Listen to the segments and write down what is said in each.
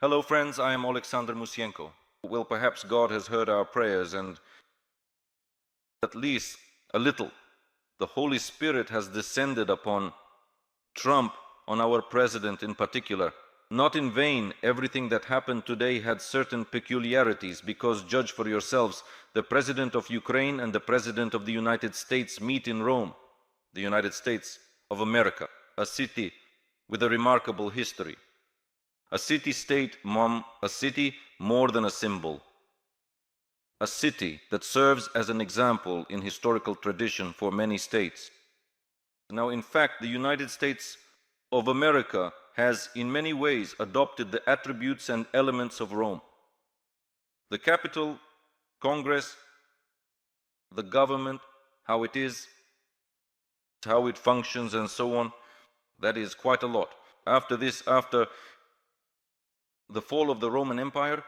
Hello friends, I am Alexander Musienko. Well, perhaps God has heard our prayers and at least a little, the Holy Spirit has descended upon Trump, on our president in particular. Not in vain, everything that happened today had certain peculiarities because, judge for yourselves, the president of Ukraine and the president of the United States meet in Rome, the United States of America, a city with a remarkable history. A city-state, a city more than a symbol. A city that serves as an example in historical tradition for many states. Now, in fact, the United States of America has in many ways adopted the attributes and elements of Rome. The Capitol, Congress, the government, how it is, how it functions and so on, that is quite a lot. After the fall of the Roman Empire,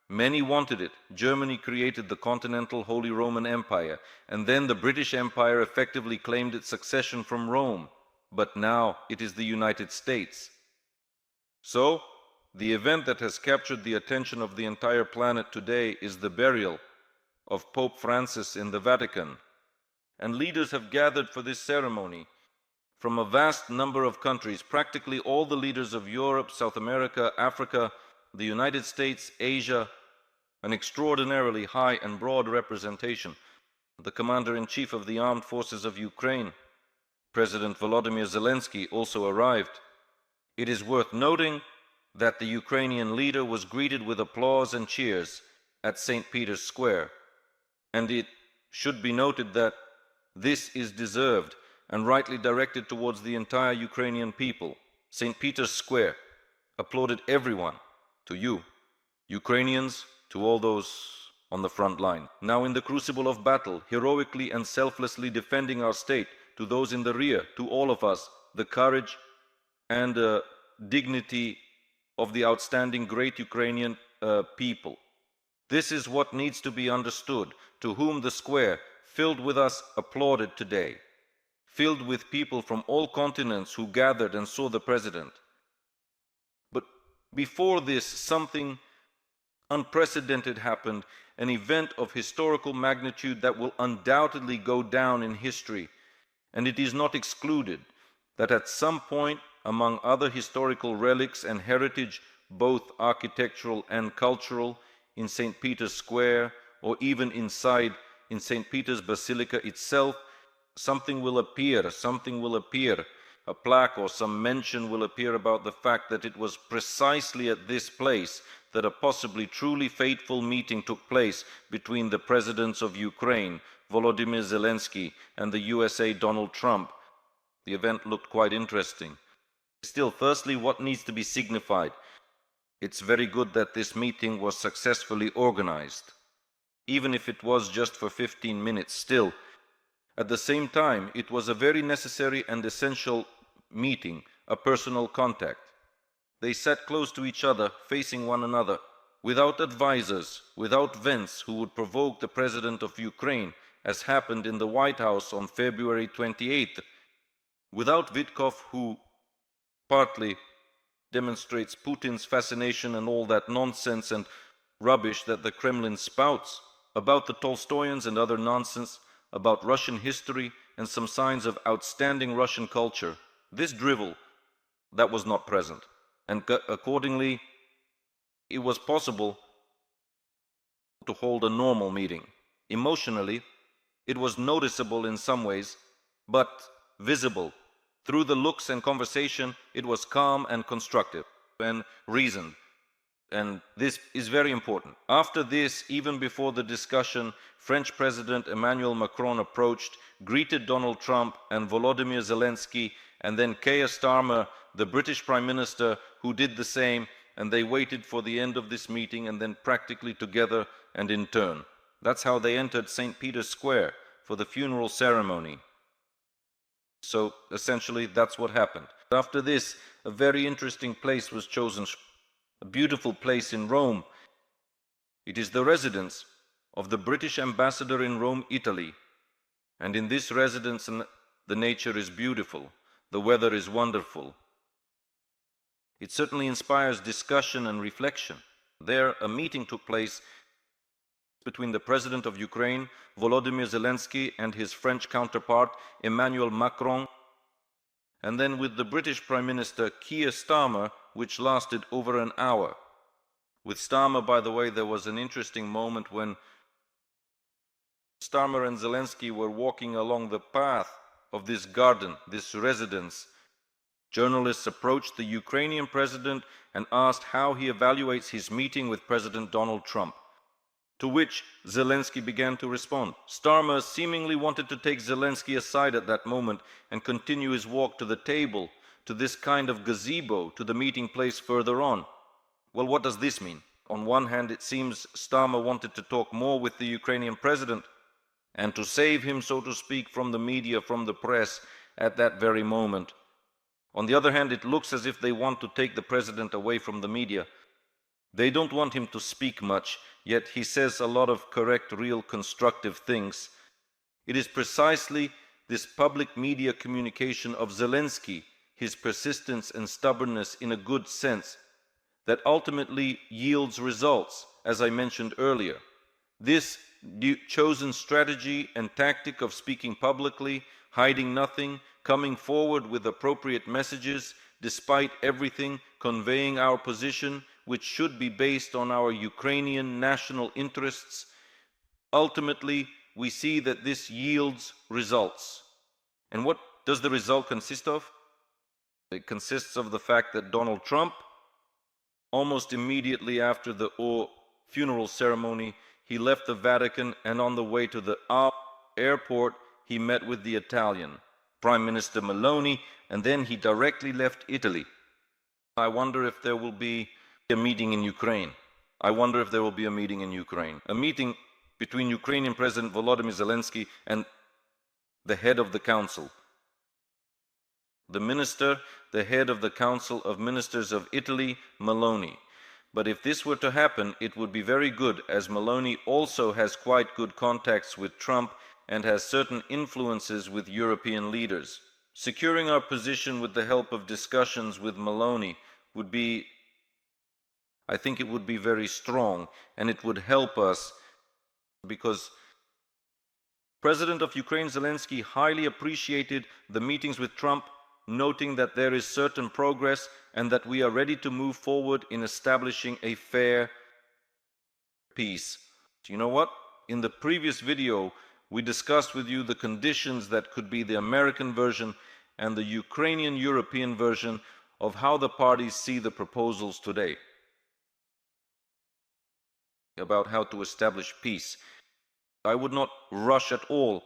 many wanted it. Germany created the Continental Holy Roman Empire, and then the British Empire effectively claimed its succession from Rome, but now it is the United States. So, the event that has captured the attention of the entire planet today is the burial of Pope Francis in the Vatican, and leaders have gathered for this ceremony from a vast number of countries, practically all the leaders of Europe, South America, Africa, the United States, Asia, an extraordinarily high and broad representation. The Commander-in-Chief of the Armed Forces of Ukraine, President Volodymyr Zelensky, also arrived. It is worth noting that the Ukrainian leader was greeted with applause and cheers at St. Peter's Square. And it should be noted that this is deserved and rightly directed towards the entire Ukrainian people. St. Peter's Square applauded everyone, to you, Ukrainians, to all those on the front line. Now in the crucible of battle, heroically and selflessly defending our state, to those in the rear, to all of us, the courage and dignity of the outstanding great Ukrainian people. This is what needs to be understood, to whom the square, filled with us, applauded today, filled with people from all continents who gathered and saw the president. But before this, something unprecedented happened, an event of historical magnitude that will undoubtedly go down in history, and it is not excluded that at some point, among other historical relics and heritage, both architectural and cultural, in St. Peter's Square or even inside in St. Peter's Basilica itself, something will appear, a plaque or some mention will appear about the fact that it was precisely at this place that a possibly truly fateful meeting took place between the presidents of Ukraine, Volodymyr Zelensky, and the USA, Donald Trump. The event looked quite interesting. Still, firstly, what needs to be signified? It's very good that this meeting was successfully organized, even if it was just for 15 minutes. Still, at the same time, it was a very necessary and essential meeting, a personal contact. They sat close to each other, facing one another, without advisors, without Vance, who would provoke the president of Ukraine, as happened in the White House on February 28th, without Vitkov, who partly demonstrates Putin's fascination and all that nonsense and rubbish that the Kremlin spouts about the Tolstoyans and other nonsense, about Russian history and some signs of outstanding Russian culture. This drivel, that was not present. And accordingly, it was possible to hold a normal meeting. Emotionally, it was noticeable in some ways, but visible. Through the looks and conversation, it was calm and constructive and reasoned. And this is very important. After this, even before the discussion, French President Emmanuel Macron approached, greeted Donald Trump and Volodymyr Zelensky, and then Keir Starmer, the British Prime Minister, who did the same, and they waited for the end of this meeting and then practically together and in turn. That's how they entered St. Peter's Square for the funeral ceremony. So essentially, that's what happened. After this, a very interesting place was chosen, a beautiful place in Rome. It is the residence of the British ambassador in Rome, Italy. And in this residence, the nature is beautiful, the weather is wonderful. It certainly inspires discussion and reflection. There, a meeting took place between the President of Ukraine, Volodymyr Zelensky, and his French counterpart, Emmanuel Macron, and then with the British Prime Minister, Keir Starmer, which lasted over an hour. With Starmer, by the way, there was an interesting moment when Starmer and Zelensky were walking along the path of this garden, this residence. Journalists approached the Ukrainian president and asked how he evaluates his meeting with President Donald Trump, to which Zelensky began to respond. Starmer seemingly wanted to take Zelensky aside at that moment and continue his walk to the table, to this kind of gazebo, to the meeting place further on. Well, what does this mean? On one hand, it seems Starmer wanted to talk more with the Ukrainian president and to save him, so to speak, from the media, from the press at that very moment. On the other hand, it looks as if they want to take the president away from the media. They don't want him to speak much, yet he says a lot of correct, real, constructive things. It is precisely this public media communication of Zelensky, his persistence and stubbornness in a good sense, that ultimately yields results, as I mentioned earlier. This chosen strategy and tactic of speaking publicly, hiding nothing, coming forward with appropriate messages, despite everything, conveying our position, which should be based on our Ukrainian national interests, ultimately we see that this yields results. And what does the result consist of? It consists of the fact that Donald Trump, almost immediately after the funeral ceremony, he left the Vatican, and on the way to the airport, he met with the Italian Prime Minister Meloni, and then he directly left Italy. I wonder if there will be a meeting in Ukraine. A meeting between Ukrainian President Volodymyr Zelensky and the head of the council. The head of the Council of Ministers of Italy, Meloni. But if this were to happen, it would be very good, as Meloni also has quite good contacts with Trump and has certain influences with European leaders. Securing our position with the help of discussions with Meloni would be, I think it would be very strong, and it would help us, because President of Ukraine Zelensky highly appreciated the meetings with Trump, noting that there is certain progress and that we are ready to move forward in establishing a fair peace. You know what? In the previous video, we discussed with you the conditions that could be the American version and the Ukrainian European version of how the parties see the proposals today about how to establish peace. I would not rush at all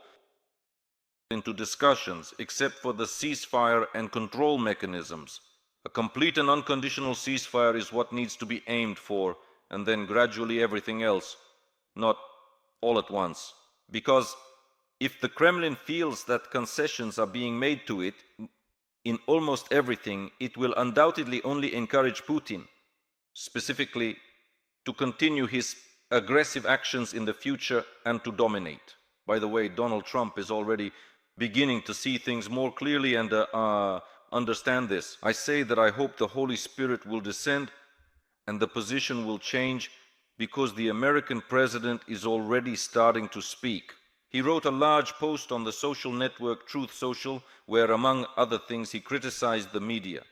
into discussions except for the ceasefire and control mechanisms. A complete and unconditional ceasefire is what needs to be aimed for, and then gradually everything else, not all at once. Because if the Kremlin feels that concessions are being made to it in almost everything, it will undoubtedly only encourage Putin, specifically, to continue his aggressive actions in the future and to dominate. By the way, Donald Trump is already beginning to see things more clearly and understand this. I say that I hope the Holy Spirit will descend and the position will change, because the American president is already starting to speak. He wrote a large post on the social network Truth Social, where among other things he criticized the media.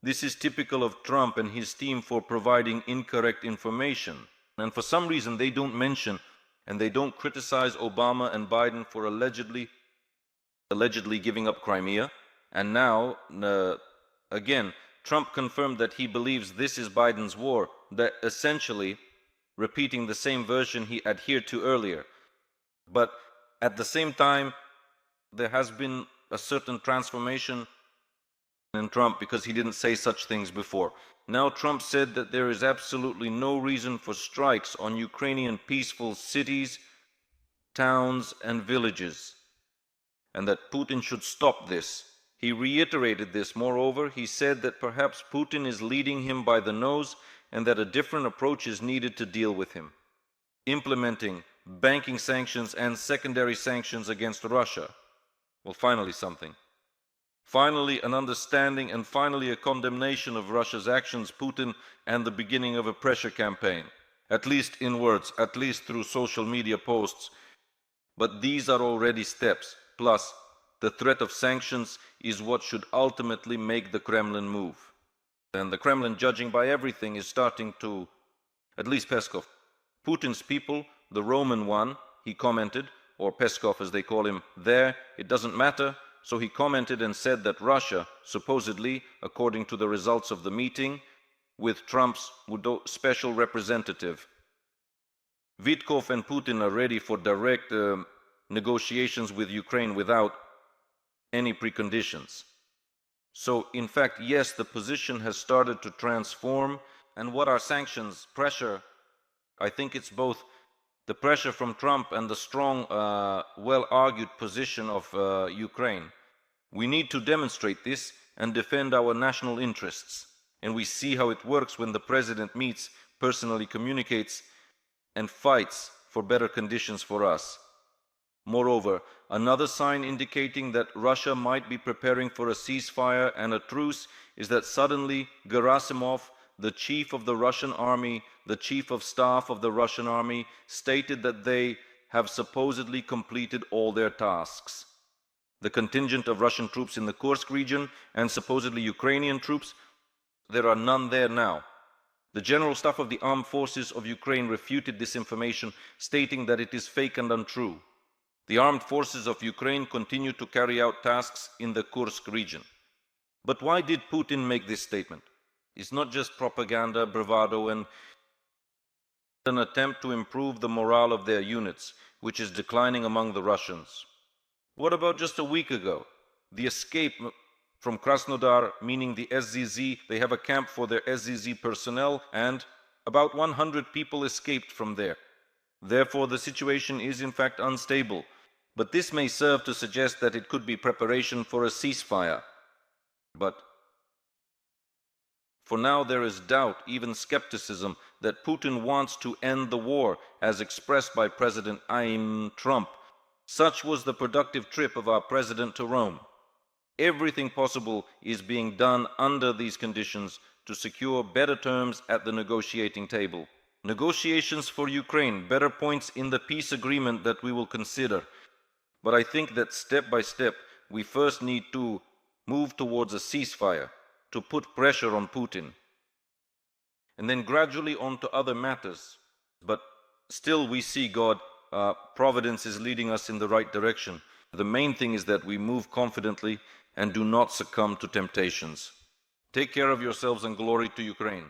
This is typical of Trump and his team for providing incorrect information. And for some reason they don't mention and they don't criticize Obama and Biden for allegedly giving up Crimea. And now, again, Trump confirmed that he believes this is Biden's war, that essentially repeating the same version he adhered to earlier. But at the same time, there has been a certain transformation in Trump, because he didn't say such things before. Now Trump said that there is absolutely no reason for strikes on Ukrainian peaceful cities, towns and villages, and that Putin should stop this. He reiterated this. Moreover, he said that perhaps Putin is leading him by the nose and that a different approach is needed to deal with him, implementing banking sanctions and secondary sanctions against Russia. Well, finally something. Finally, an understanding and finally a condemnation of Russia's actions, Putin, and the beginning of a pressure campaign, at least in words, at least through social media posts. But these are already steps. Plus, the threat of sanctions is what should ultimately make the Kremlin move. And the Kremlin, judging by everything, is starting to, at least Peskov, Putin's people, the Roman one, he commented, or Peskov as they call him there, it doesn't matter. So he commented and said that Russia, supposedly, according to the results of the meeting with Trump's special representative, Vitkov and Putin are ready for direct negotiations with Ukraine without any preconditions. So, in fact, yes, the position has started to transform. And what are sanctions? Pressure. I think it's both the pressure from Trump and the strong, well-argued position of Ukraine. We need to demonstrate this and defend our national interests. And we see how it works when the president meets, personally communicates, and fights for better conditions for us. Moreover, another sign indicating that Russia might be preparing for a ceasefire and a truce is that suddenly Gerasimov, the chief of the Russian army, the chief of staff of the Russian army, stated that they have supposedly completed all their tasks. The contingent of Russian troops in the Kursk region and supposedly Ukrainian troops, there are none there now. The General Staff of the Armed Forces of Ukraine refuted this information, stating that it is fake and untrue. The armed forces of Ukraine continue to carry out tasks in the Kursk region. But why did Putin make this statement? It's not just propaganda, bravado, and an attempt to improve the morale of their units, which is declining among the Russians. What about just a week ago? The escape from Krasnodar, meaning the SZZ, they have a camp for their SZZ personnel, and about 100 people escaped from there. Therefore, the situation is in fact unstable. But this may serve to suggest that it could be preparation for a ceasefire. But for now, there is doubt, even skepticism, that Putin wants to end the war, as expressed by President Trump. Such was the productive trip of our president to Rome. Everything possible is being done under these conditions to secure better terms at the negotiating table. Negotiations for Ukraine, better points in the peace agreement that we will consider. But I think that step by step, we first need to move towards a ceasefire, to put pressure on Putin, and then gradually on to other matters. But still we see God, providence is leading us in the right direction. The main thing is that we move confidently and do not succumb to temptations. Take care of yourselves and glory to Ukraine.